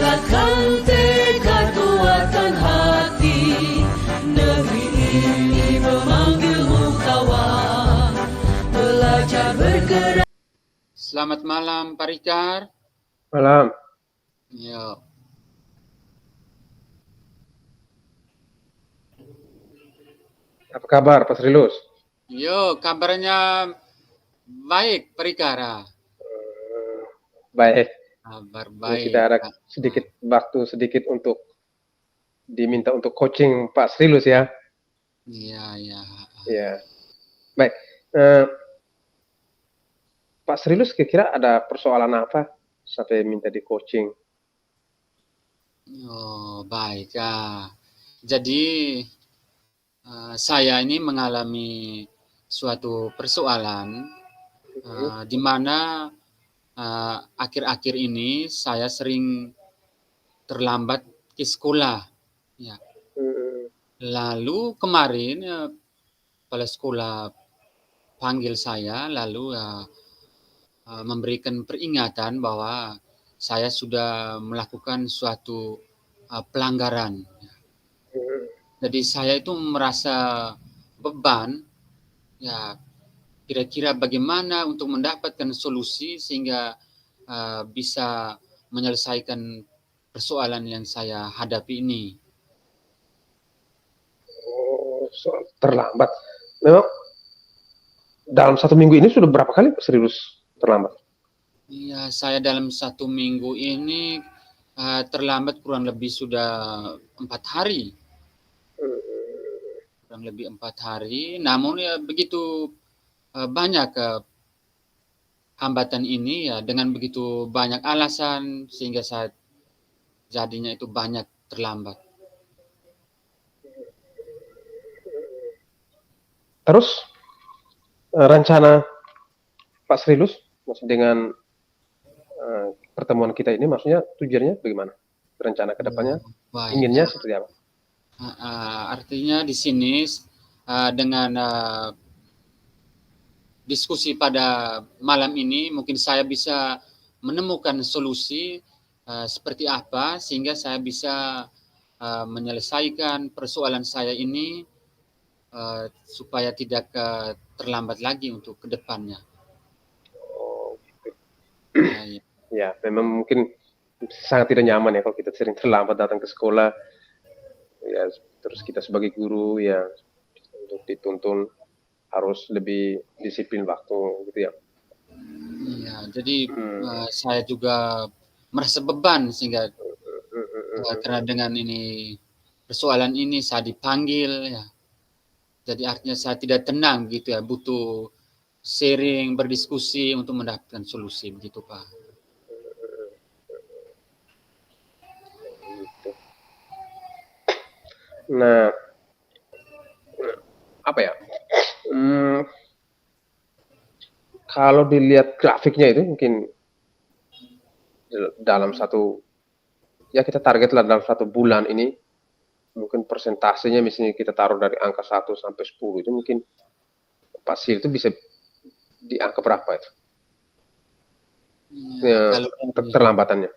Kuatkan tekad, kuatkan hati, negeri ini memanggilmu kawan, belajar bergerak. Selamat malam Pak Rikar. Malam. Yo. Apa kabar Pak Srilus? Yo, kabarnya baik Pak Rikar. Baik. Kabar Ini baik. kita ada sedikit waktu sedikit untuk diminta untuk coaching Pak Srilus ya. Iya, iya. Iya. Baik. Pak Srilus kira-kira ada persoalan apa sampai minta di coaching? Oh, baik ya. Jadi saya ini mengalami suatu persoalan di mana akhir-akhir ini saya sering terlambat ke sekolah. Ya. Lalu kemarin kepala sekolah panggil saya lalu memberikan peringatan bahwa saya sudah melakukan suatu pelanggaran. Jadi saya itu merasa beban, ya kira-kira bagaimana untuk mendapatkan solusi sehingga bisa menyelesaikan persoalan yang saya hadapi ini. Oh, soal terlambat. Memang dalam 1 minggu ini sudah berapa kali Pak Srilus terlambat? Iya, saya dalam 1 minggu ini terlambat kurang lebih sudah 4 hari. Kurang lebih 4 hari. Namun ya begitu banyak hambatan ini ya dengan begitu banyak alasan sehingga saya jadinya itu banyak terlambat. Terus rencana Pak Srilus dengan pertemuan kita ini maksudnya tujuannya bagaimana? Rencana kedepannya inginnya seperti apa? Artinya di sini dengan diskusi pada malam ini mungkin saya bisa menemukan solusi seperti apa sehingga saya bisa menyelesaikan persoalan saya ini supaya tidak terlambat lagi untuk kedepannya. Oh, gitu. Ya. Ya, memang mungkin sangat tidak nyaman ya kalau kita sering terlambat datang ke sekolah. Ya, terus kita sebagai guru ya untuk dituntun harus lebih disiplin waktu gitu ya. Iya, jadi saya juga merasa beban sehingga karena dengan ini persoalan ini saya dipanggil ya. Jadi artinya saya tidak tenang gitu ya, butuh sharing, berdiskusi untuk mendapatkan solusi begitu Pak. Gitu. Nah, apa ya? Kalau dilihat grafiknya itu mungkin dalam satu, ya kita target lah dalam 1 bulan ini, mungkin persentasenya misalnya kita taruh dari angka 1 sampai 10 itu mungkin pasti itu bisa di angka berapa itu? Ya, Kalau terlambatannya.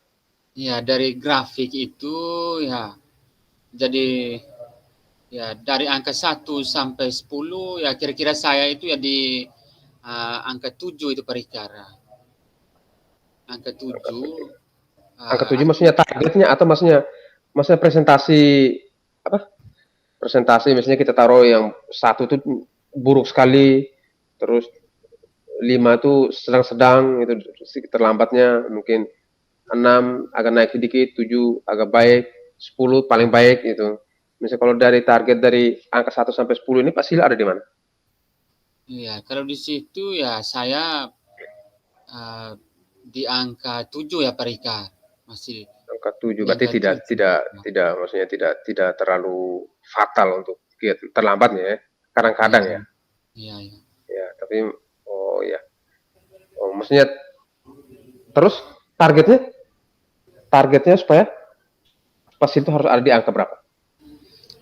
Ya dari grafik itu ya jadi ya dari angka 1 sampai 10 ya kira-kira saya itu ya di angka 7 itu perikara. Angka 7. Angka 7 maksudnya targetnya atau maksudnya presentasi apa? Presentasi misalnya kita taruh yang 1 itu buruk sekali, terus 5 itu sedang-sedang itu terlambatnya, mungkin 6 agak naik sedikit, 7 agak baik, 10 paling baik gitu. Misalnya kalau dari target dari angka 1 sampai 10 ini Pak Sila ada di mana? Iya, kalau di situ ya saya di angka 7 ya Pak Rika. Masih angka 7 berarti tidak maksudnya tidak terlalu fatal untuk terlambatnya ya. Kadang-kadang ya. Iya, iya. Ya, tapi oh ya. Oh, maksudnya terus targetnya supaya pas itu harus ada di angka berapa?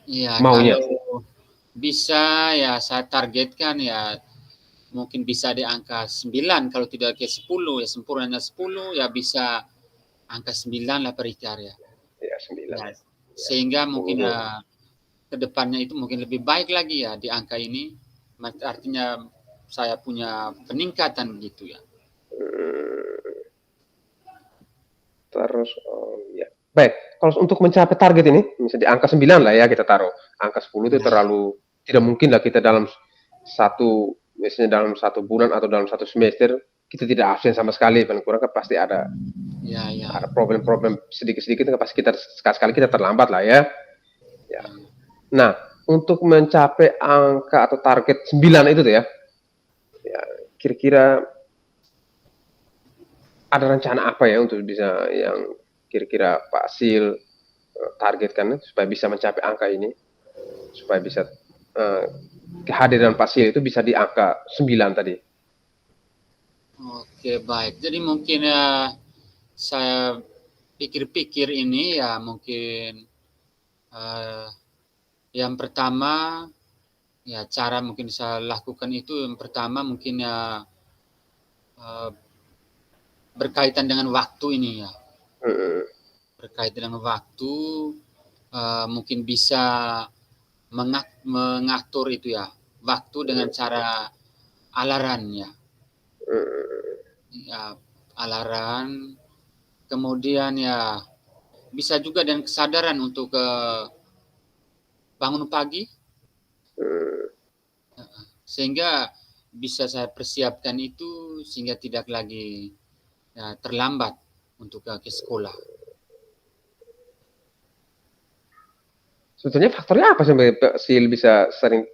Iya, maunya kalau bisa ya saya targetkan ya mungkin bisa di angka 9 kalau tidak ke 10 ya sempurnanya 10 ya bisa angka 9 lah per Ricard ya. Ya, 9. Ya, sehingga mungkin Oh. ke depannya itu mungkin lebih baik lagi ya di angka ini. Artinya saya punya peningkatan gitu ya. Terus, ya. Baik, kalau untuk mencapai target ini, misalnya di angka 9 lah ya kita taruh. Angka 10 itu Nah, terlalu, tidak mungkin lah kita dalam misalnya dalam 1 bulan atau dalam 1 semester, kita tidak absen sama sekali. Paling kurang kan pasti ada ya, problem-problem sedikit-sedikit, kan pasti kita sekali-sekali kita terlambat lah ya. Ya. Nah, untuk mencapai angka atau target 9 itu tuh ya, kira-kira ada rencana apa ya untuk bisa yang kira-kira Pak Sil targetkan supaya bisa mencapai angka ini, supaya bisa kehadiran Pak Sil itu bisa di angka 9 tadi. Oke, baik. Jadi mungkin saya pikir-pikir ini ya mungkin yang pertama ya cara mungkin saya lakukan itu yang pertama mungkin ya berkaitan dengan waktu ini ya. Berkaitan dengan waktu mungkin bisa mengatur itu ya waktu dengan cara alaran ya. Ya, alaran, kemudian ya bisa juga dengan kesadaran untuk bangun pagi, sehingga bisa saya persiapkan itu sehingga tidak lagi ya, terlambat untuk ke sekolah. Sebetulnya faktornya apa sampai Pak Sil bisa sering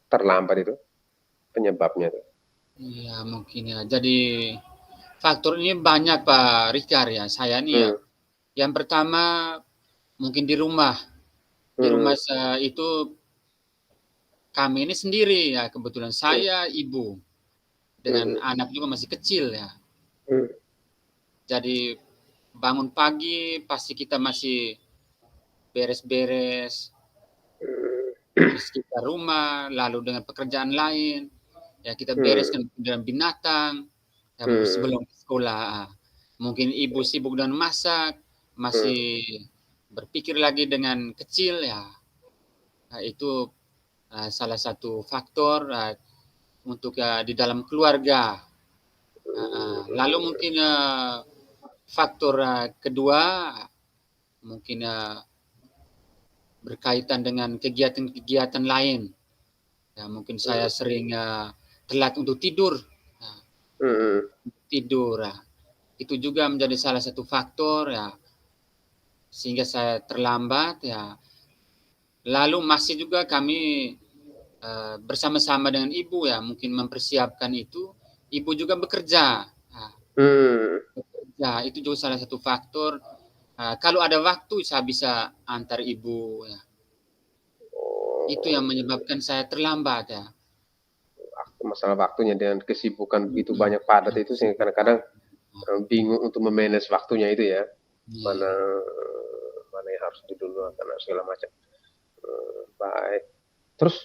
terlambat itu? Penyebabnya itu? Ya mungkin ya. Jadi faktor ini banyak Pak Ricard ya. Saya nih ya. Yang pertama mungkin di rumah. Di rumah saya itu kami ini sendiri ya. Kebetulan saya ibu dengan anak juga masih kecil ya. Jadi bangun pagi pasti kita masih beres-beres di sekitar rumah, lalu dengan pekerjaan lain ya kita bereskan dengan binatang ya, sebelum sekolah. Mungkin ibu sibuk dengan masak, masih berpikir lagi dengan kecil ya. Nah, itu salah satu faktor untuk di dalam keluarga. Lalu mungkin faktor kedua mungkin berkaitan dengan kegiatan-kegiatan lain. Ya, mungkin saya sering telat untuk tidur. Tidur. Itu juga menjadi salah satu faktor ya sehingga saya terlambat ya. Lalu masih juga kami bersama-sama dengan ibu ya mungkin mempersiapkan itu. Ibu juga bekerja. Ya, itu juga salah satu faktor. Kalau ada waktu saya bisa antar ibu ya. Itu yang menyebabkan saya terlambat ya. Masalah waktunya dengan kesibukan begitu banyak padat itu sehingga kadang-kadang bingung untuk memanage waktunya itu ya. Mana yang harus didulukan dan segala macam. Baik. Terus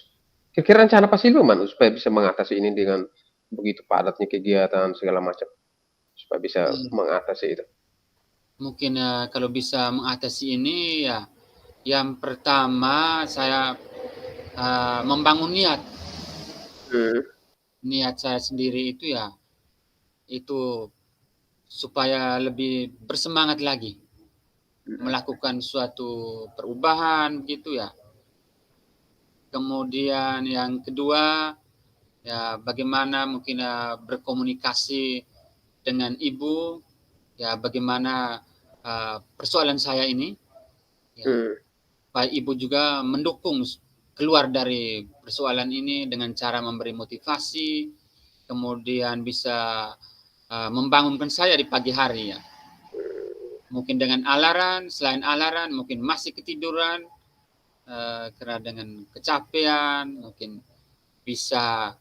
kira-kira rencana Pak Sil gimana supaya bisa mengatasi ini dengan begitu padatnya kegiatan segala macam, supaya bisa mengatasi itu? Mungkin kalau bisa mengatasi ini ya, yang pertama saya membangun niat. Niat saya sendiri itu ya, itu supaya lebih bersemangat lagi melakukan suatu perubahan gitu ya. Kemudian yang kedua ya bagaimana mungkin berkomunikasi dengan ibu ya bagaimana persoalan saya ini ya, supaya ibu juga mendukung keluar dari persoalan ini dengan cara memberi motivasi, kemudian bisa membangunkan saya di pagi hari ya. Mungkin dengan alaran, selain alaran mungkin masih ketiduran karena dengan kecapean, mungkin bisa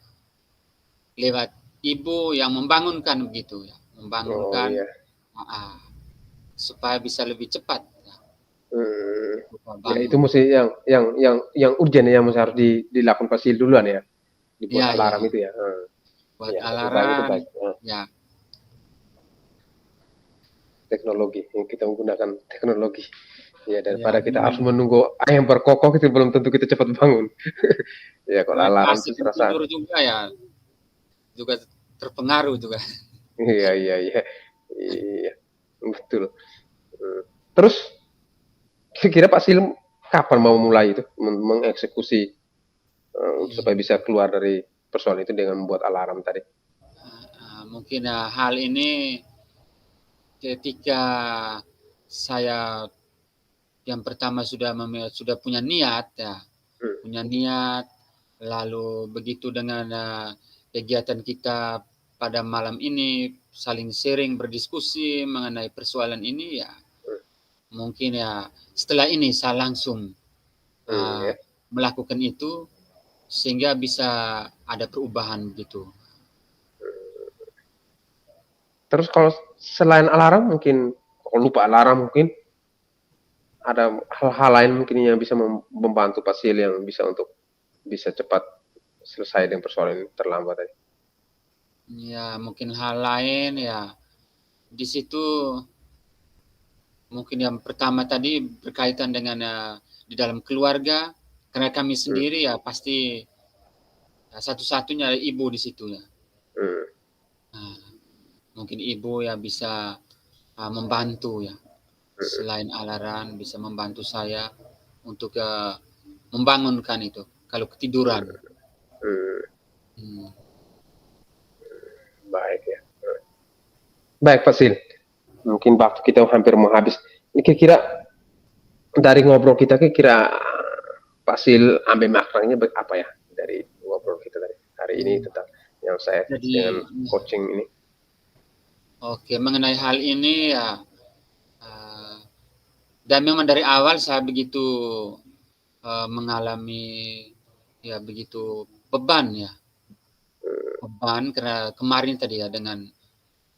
lewat ibu yang membangunkan begitu ya, membangunkan supaya bisa lebih cepat. Ya, itu mesti yang urgent yang mesti harus dilakukan Pak Sil duluan ya, dibuat alarm itu ya. Buat alarm, ya. teknologi, yang kita menggunakan teknologi. Ya, Ya, daripada kita harus memang menunggu ayam berkokok itu belum tentu kita cepat bangun. Ya, kalau memang alarm itu asik serasa. tidur juga ya, juga terpengaruh juga. Iya, iya, iya. Iya, betul. Hmm. Terus kira-kira Pak Sil kapan mau mulai itu mengeksekusi supaya bisa keluar dari persoalan itu dengan membuat alarm tadi? Mungkin hal ini ketika saya yang pertama sudah punya niat ya, Hmm. punya niat, lalu begitu dengan kegiatan kita pada malam ini saling sharing berdiskusi mengenai persoalan ini ya, mungkin ya setelah ini saya langsung Ya. melakukan itu sehingga bisa ada perubahan gitu. Terus kalau selain alarm mungkin kalau lupa alarm mungkin ada hal-hal lain mungkin yang bisa membantu Pak Sil yang bisa untuk bisa cepat selesai dengan persoalan ini terlambat tadi. Ya, mungkin hal lain ya di situ mungkin yang pertama tadi berkaitan dengan di dalam keluarga, karena kami Hmm. sendiri ya pasti satu-satunya ibu di situ ya. Hmm. Nah, mungkin ibu ya bisa membantu ya. Selain alarm bisa membantu saya untuk membangunkan itu kalau ketiduran. Hmm. Hmm. Baik ya. Baik Pak Sil, mungkin waktu kita hampir mau habis. Ini kira-kira dari ngobrol kita kira-kira Pak Sil ambil maknanya apa ya dari ngobrol kita tadi hari ini tentang yang saya Jadi dengan coaching ini? oke, mengenai hal ini ya dan memang dari awal saya begitu mengalami ya begitu beban ya. Beban karena kemarin tadi ya dengan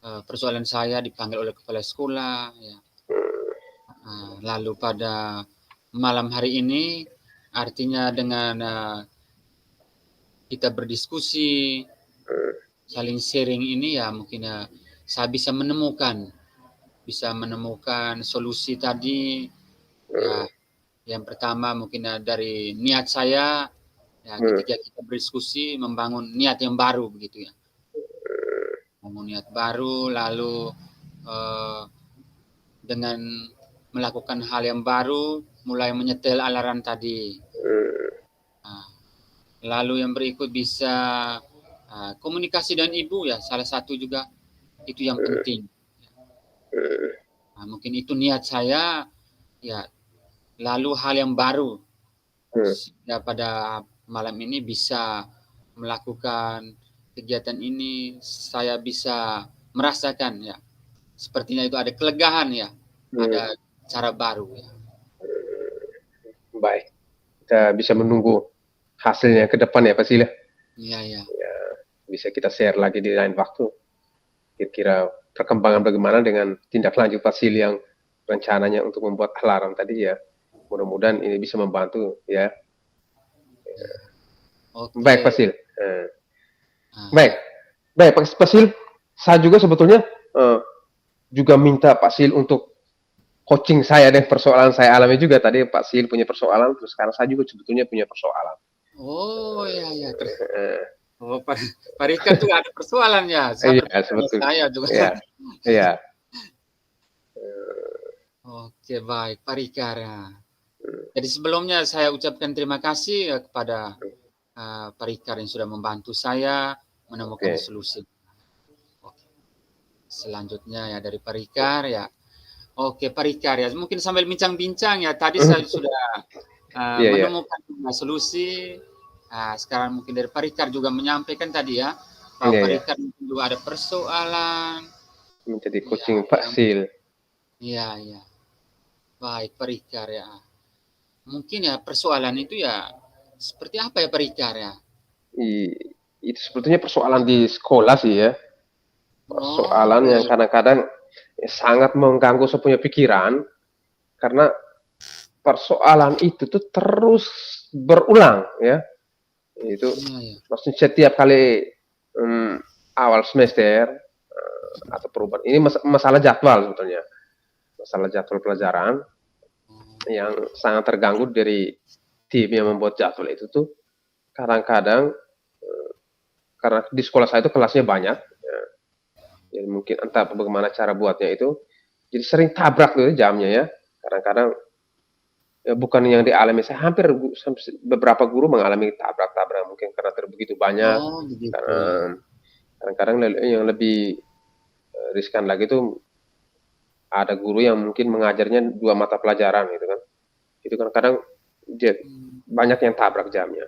persoalan saya dipanggil oleh kepala sekolah ya. Lalu pada malam hari ini artinya dengan kita berdiskusi, saling sharing ini ya mungkin ya saya bisa menemukan solusi tadi ya. Yang pertama mungkin dari niat saya ya ketika kita berdiskusi membangun niat yang baru begitu ya. Membangun niat baru lalu dengan melakukan hal yang baru mulai menyetel alarm tadi. Lalu yang berikut bisa komunikasi dengan ibu ya salah satu juga itu yang penting. Mungkin itu niat saya ya. Lalu hal yang baru sehingga pada malam ini bisa melakukan kegiatan ini saya bisa merasakan ya sepertinya itu ada kelegaan ya, ada cara baru ya. Baik, kita bisa menunggu hasilnya ke depan ya Pak Sil. Iya. Ya, bisa kita share lagi di lain waktu. Kira-kira perkembangan bagaimana dengan tindak lanjut Pak Sil yang rencananya untuk membuat alarm tadi ya. Mudah-mudahan ini bisa membantu ya. Oke. Baik Pak Sil. Baik Pak Sil. Saya juga sebetulnya juga minta Pak Sil untuk coaching saya dan persoalan saya alami juga tadi Pak Sil punya persoalan, terus sekarang saya juga sebetulnya punya persoalan. Oh iya. Oh Pak Rika tuh ada persoalan ya. Iya sebetulnya. Saya juga. Iya. Oke baik Pak Rika ya. Jadi sebelumnya saya ucapkan terima kasih kepada Pak Rika yang sudah membantu saya menemukan solusi. Oke. Selanjutnya ya dari Pak Rika ya. Oke Pak Rika ya. Mungkin sambil bincang-bincang ya. Tadi saya sudah menemukan solusi. Sekarang mungkin dari Pak Rika juga menyampaikan tadi ya. Pak Rika juga ada persoalan. Menjadi coaching Pak Sil. Iya. Baik Pak Rika ya. Mungkin ya persoalan itu ya seperti apa ya Pak Rika ya? Itu sebetulnya persoalan di sekolah sih ya. Persoalan yang kadang-kadang sangat mengganggu saya punya pikiran karena persoalan itu tuh terus berulang ya. Itu maksudnya setiap kali awal semester atau perubahan ini masalah jadwal sebetulnya. masalah jadwal pelajaran yang sangat terganggu dari tim yang membuat jadwal itu tuh kadang-kadang karena di sekolah saya itu kelasnya banyak, ya, jadi mungkin entah bagaimana cara buatnya itu, jadi sering tabrak tuh jamnya ya. Kadang-kadang ya bukan yang dialami saya, hampir beberapa guru mengalami tabrak-tabrak mungkin karena begitu banyak. Oh, begitu Karena ya. kadang-kadang yang lebih riskan lagi tuh ada guru yang mungkin mengajarnya 2 mata pelajaran gitu kan. Itu kan kadang dia banyak yang tabrak jamnya.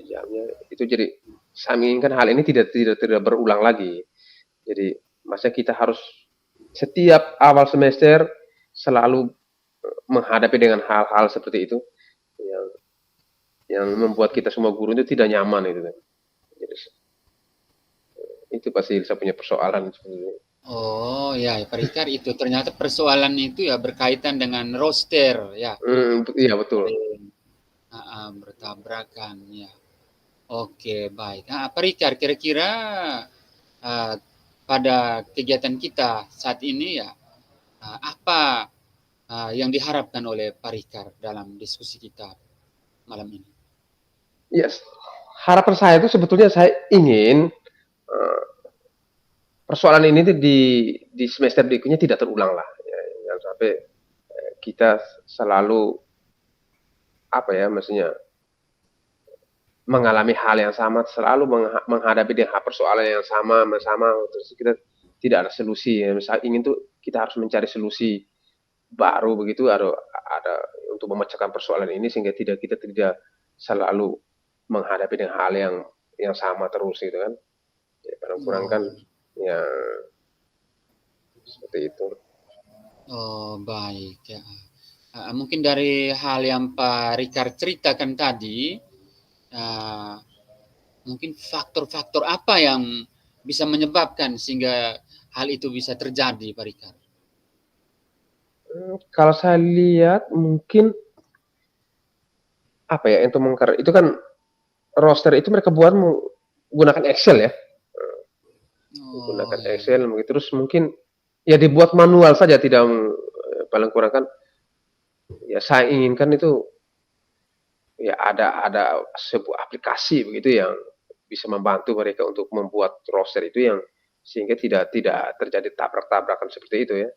Jamnya itu jadi saya menginginkan hal ini tidak berulang lagi. Jadi masa kita harus setiap awal semester selalu menghadapi dengan hal-hal seperti itu yang yang membuat kita semua guru itu tidak nyaman itu kan. Jadi itu pasti saya punya persoalan sebenarnya. Oh ya, Pak Rikar, itu ternyata persoalan itu ya berkaitan dengan roster ya. Iya betul. Bertabrakan ya. Oke, baik. Pak Rikar, kira-kira ah, pada kegiatan kita saat ini ya, apa yang diharapkan oleh Pak Rikar dalam diskusi kita malam ini? Yes. Harapan saya itu sebetulnya saya ingin persoalan ini tuh di semester berikutnya tidak terulang lah. Ya, jangan sampai kita selalu apa ya, maksudnya mengalami hal yang sama, selalu menghadapi dengan persoalan yang sama, terus kita tidak ada solusi. Ya. Misal ingin tuh kita harus mencari solusi baru begitu, ada untuk memecahkan persoalan ini sehingga kita tidak selalu menghadapi dengan hal yang sama terus gitu kan. Ya, kurang kan ya seperti itu. Oh, baik ya. Mungkin dari hal yang Pak Rikar ceritakan tadi, mungkin faktor-faktor apa yang bisa menyebabkan sehingga hal itu bisa terjadi, Pak Rikar? Kalau saya lihat mungkin apa ya, itu kan roster itu mereka buat menggunakan Excel ya. Menggunakan Excel terus mungkin ya dibuat manual saja, tidak paling kurang kan ya saya inginkan itu ya ada sebuah aplikasi begitu yang bisa membantu mereka untuk membuat roster itu yang sehingga tidak terjadi tabrak-tabrakan seperti itu ya.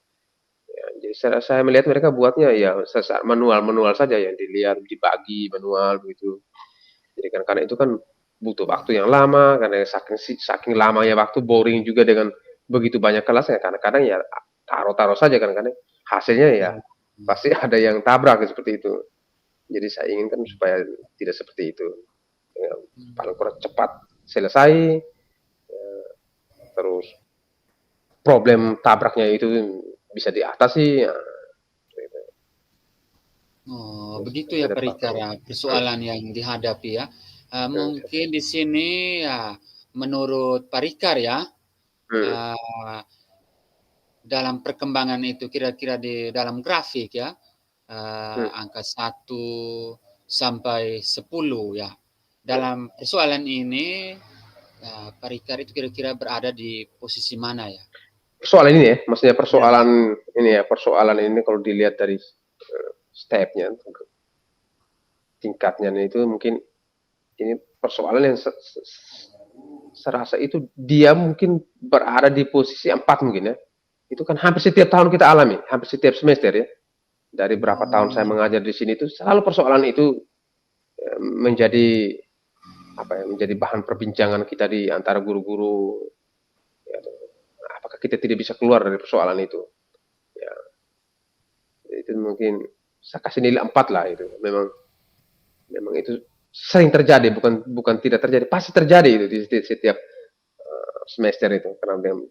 Ya, jadi saya melihat mereka buatnya ya manual saja yang dilihat dibagi manual begitu. Jadi kan karena itu kan butuh waktu yang lama karena saking lamanya waktu boring juga dengan begitu banyak kelas ya kadang-kadang ya taruh saja kadang-kadang hasilnya ya pasti ada yang tabrak seperti itu. Jadi saya inginkan supaya tidak seperti itu. Ya, paling kurang cepat selesai terus problem tabraknya itu bisa diatasi ya. Oh, begitu ya Pak Rikar ya, persoalan yang dihadapi ya. Mungkin di sini ya, menurut Pak Rikar ya, dalam perkembangan itu kira-kira di dalam grafik ya, angka 1 sampai 10 ya. Dalam persoalan ini, Pak Rikar itu kira-kira berada di posisi mana ya? Persoalan ini ya, maksudnya persoalan ini kalau dilihat dari stepnya, tingkatnya itu mungkin ini persoalan yang serasa itu dia mungkin berada di posisi 4 mungkin ya. Itu kan hampir setiap tahun kita alami, hampir setiap semester ya. Dari berapa tahun saya mengajar di sini itu selalu persoalan itu menjadi menjadi bahan perbincangan kita di antara guru-guru. Ya, apakah kita tidak bisa keluar dari persoalan itu? Ya, itu mungkin saya kasih nilai 4 lah itu. Memang itu sering terjadi, bukan tidak terjadi, pasti terjadi itu di setiap semester itu karena memang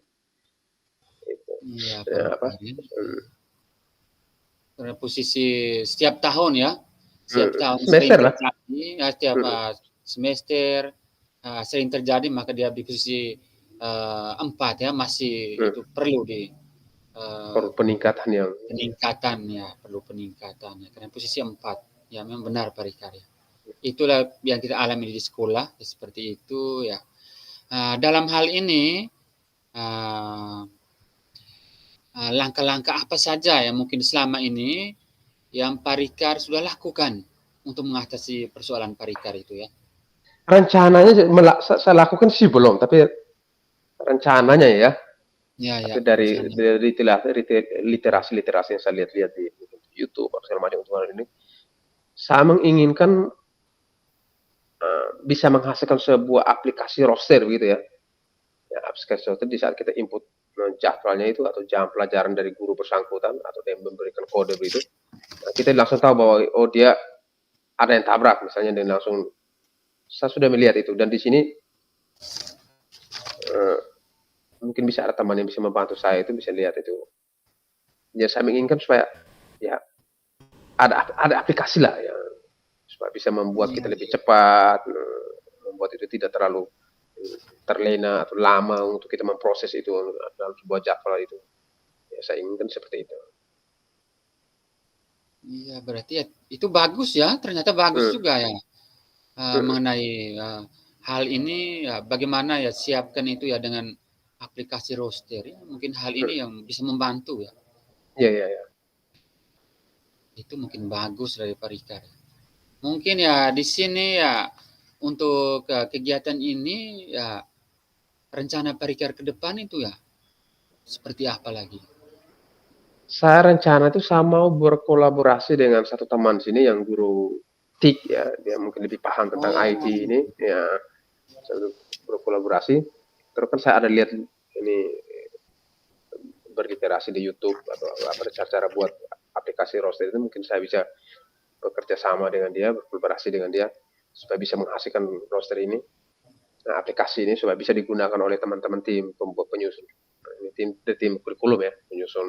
itu. Iya, Ya, posisi setiap tahun ya, setiap tahun semester lah. terjadi, ya, setiap semester sering terjadi, maka dia di posisi 4 ya, masih itu perlu perlu peningkatan ya, perlu peningkatan ya, karena posisi 4 ya, memang benar Pak Rikar ya. Itulah yang kita alami di sekolah seperti itu ya. Dalam hal ini langkah-langkah apa saja yang mungkin selama ini yang Parikar sudah lakukan untuk mengatasi persoalan Parikar itu ya? Rencananya saya lakukan sih belum, tapi rencananya ya. Ya, Tapi ya, dari rencana. literasi yang saya lihat-lihat di YouTube atau segala macam untuk ini, saya menginginkan bisa menghasilkan sebuah aplikasi roster gitu ya. Ya, aplikasi roster di saat kita input jadwalnya itu atau jam pelajaran dari guru bersangkutan atau yang memberikan kode begitu, nah, kita langsung tahu bahwa oh dia ada yang tabrak misalnya, dan langsung saya sudah melihat itu, dan di sini mungkin bisa ada teman yang bisa membantu saya itu bisa lihat itu. Ya saya menginginkan supaya ya ada aplikasi lah ya, supaya bisa membuat kita lebih cepat, membuat itu tidak terlalu terlena atau lama untuk kita memproses itu dalam sebuah jadwal itu. Ya saya inginkan seperti itu. Iya, berarti ya, itu bagus ya, ternyata bagus Hmm. juga ya. Hmm. Mengenai hal ini ya, bagaimana ya siapkan itu ya dengan aplikasi roster ya, mungkin hal Hmm. ini yang bisa membantu ya. Ya, ya, ya. Itu mungkin bagus dari Parikar. Mungkin ya di sini ya untuk kegiatan ini ya rencana Parikar ke depan itu ya seperti apa lagi? Saya rencana itu saya mau berkolaborasi dengan satu teman sini yang guru TIK ya, dia mungkin lebih paham tentang IT Oh, ini ya. Saya berkolaborasi. Terus kan saya ada lihat ini berliterasi di YouTube atau apa cara buat aplikasi roster itu, mungkin saya bisa bekerja sama dengan dia, berkolaborasi dengan dia supaya bisa menghasilkan roster ini. Nah, aplikasi ini supaya bisa digunakan oleh teman-teman tim pembuat penyusun. Ini tim kurikulum ya, penyusun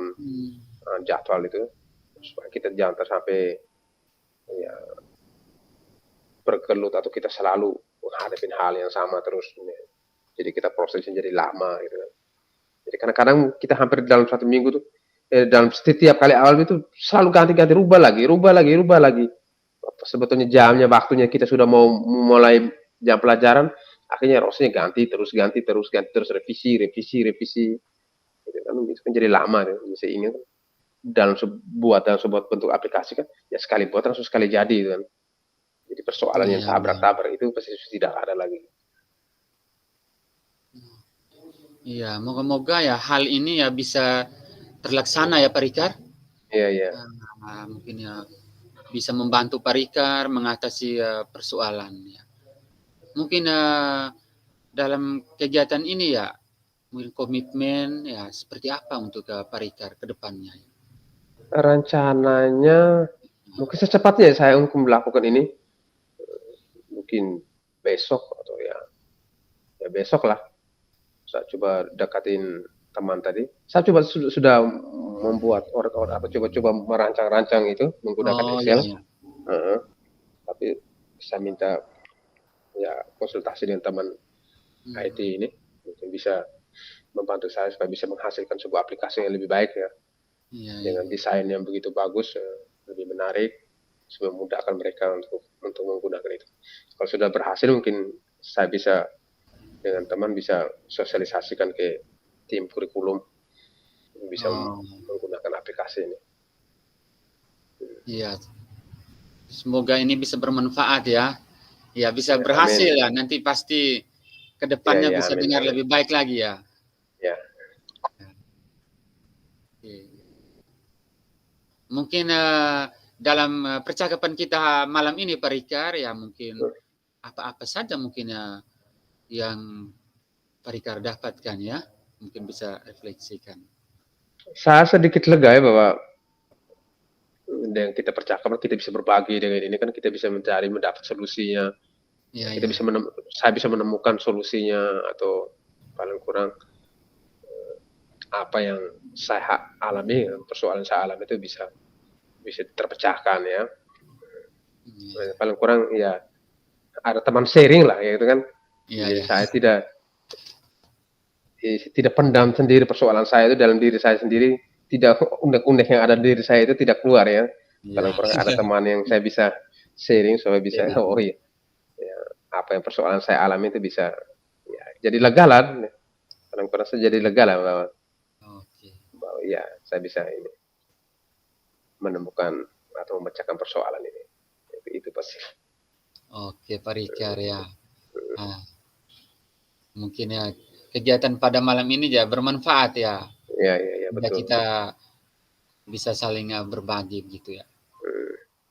jadwal itu, supaya kita jangan sampai ya bergelut atau kita selalu menghadapi hal yang sama terus. Jadi kita prosesnya jadi lama gitu kan. Jadi kadang-kadang kita hampir dalam satu minggu tuh, dalam setiap kali awal itu selalu ganti-ganti, rubah lagi, rubah lagi, rubah lagi. Sebetulnya jamnya, waktunya kita sudah mau mulai jam pelajaran, akhirnya rosnya ganti terus, revisi, revisi, revisi. Gitu kan, itu kan jadi lama ya. Bisa ingin dalam sebuah bentuk aplikasi kan, ya sekali buat langsung sekali jadi gitu kan. Jadi persoalan yang iya, iya. tabrak-tabrak itu pasti tidak ada lagi. Iya, moga-moga ya hal ini ya bisa terlaksana ya Parikar. Iya, iya. Mungkin ya bisa membantu Parikar mengatasi persoalan ya. Mungkin dalam kegiatan ini ya mungkin komitmen ya seperti apa untuk Parikar ke depannya. Rencananya mungkin secepatnya saya untuk melakukan ini, mungkin besok atau ya besok lah. Saya coba dekatin teman tadi. Saya coba sudah membuat apa coba-coba merancang-rancang itu menggunakan Oh iya, Excel. iya. Tapi saya minta ya konsultasi dengan teman IT ini, mungkin bisa membantu saya supaya bisa menghasilkan sebuah aplikasi yang lebih baik ya, Iya, iya. dengan desain yang begitu bagus, lebih menarik, supaya memudahkan mereka untuk menggunakan itu. Kalau sudah berhasil, mungkin saya bisa dengan teman bisa sosialisasikan ke tim kurikulum, bisa Oh menggunakan aplikasi ini. iya. Semoga ini bisa bermanfaat ya. Ya bisa Ya, berhasil amin. ya. Nanti pasti ke Ya, depannya ya, bisa amin, dengar amin. lebih baik lagi ya. Ya, Oke. Mungkin dalam percakapan kita malam ini Pak Rikar ya mungkin apa-apa saja mungkin ya yang Pak Rikar dapatkan ya. Mungkin bisa refleksikan. saya sedikit lega ya bahwa dengan kita percakapan kita bisa berbagi dengan ini kan, kita bisa mendapat solusinya. Iya, Kita iya. bisa saya bisa menemukan solusinya, atau paling kurang apa yang saya alami, persoalan saya alami itu bisa bisa terpecahkan ya. Iya, Paling kurang ya ada teman sharing lah ya itu kan. iya, Jadi iya. saya tidak pendam sendiri persoalan saya itu dalam diri saya sendiri, tidak unek-unek yang ada di diri saya itu tidak keluar ya. Paling Iya. kurang ada teman yang saya bisa sharing supaya bisa Iya. oh iya, ya, apa yang persoalan saya alami itu bisa ya, jadi lega lah. Paling kurang saya jadi lega lah bahwa Oke. ya saya bisa ini menemukan atau memecahkan persoalan ini. Itu pasti. Oke, Pak Rikar ya. Ah, mungkin ya kegiatan pada malam ini ya bermanfaat ya. Ya, Sehingga betul. kita bisa saling berbagi gitu ya.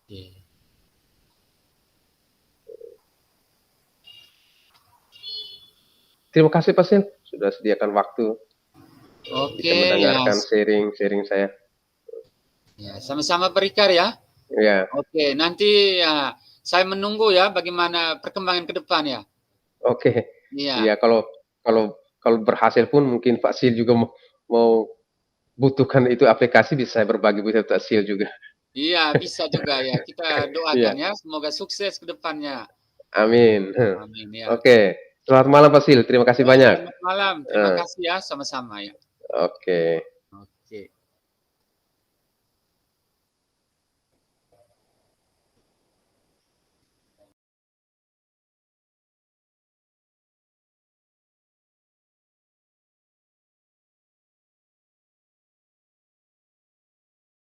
Oke. Terima kasih Pak Sil, sudah sediakan waktu bisa Oke ya, mendengarkan sharing saya. ya sama-sama Pak Rikar ya. Ya, Oke, nanti ya saya menunggu ya bagaimana perkembangan ke depan ya. oke. Iya, Iya, kalau berhasil pun mungkin Pak Sil juga mau butuhkan itu aplikasi, bisa saya berbagi bisa Pak Sil juga. iya bisa juga ya. Kita doakan Iya, ya, semoga sukses ke depannya. amin. Amin ya. Oke, selamat malam Pak Sil, terima kasih Ya, banyak. selamat malam. Terima Eh, kasih ya, sama-sama ya. Oke.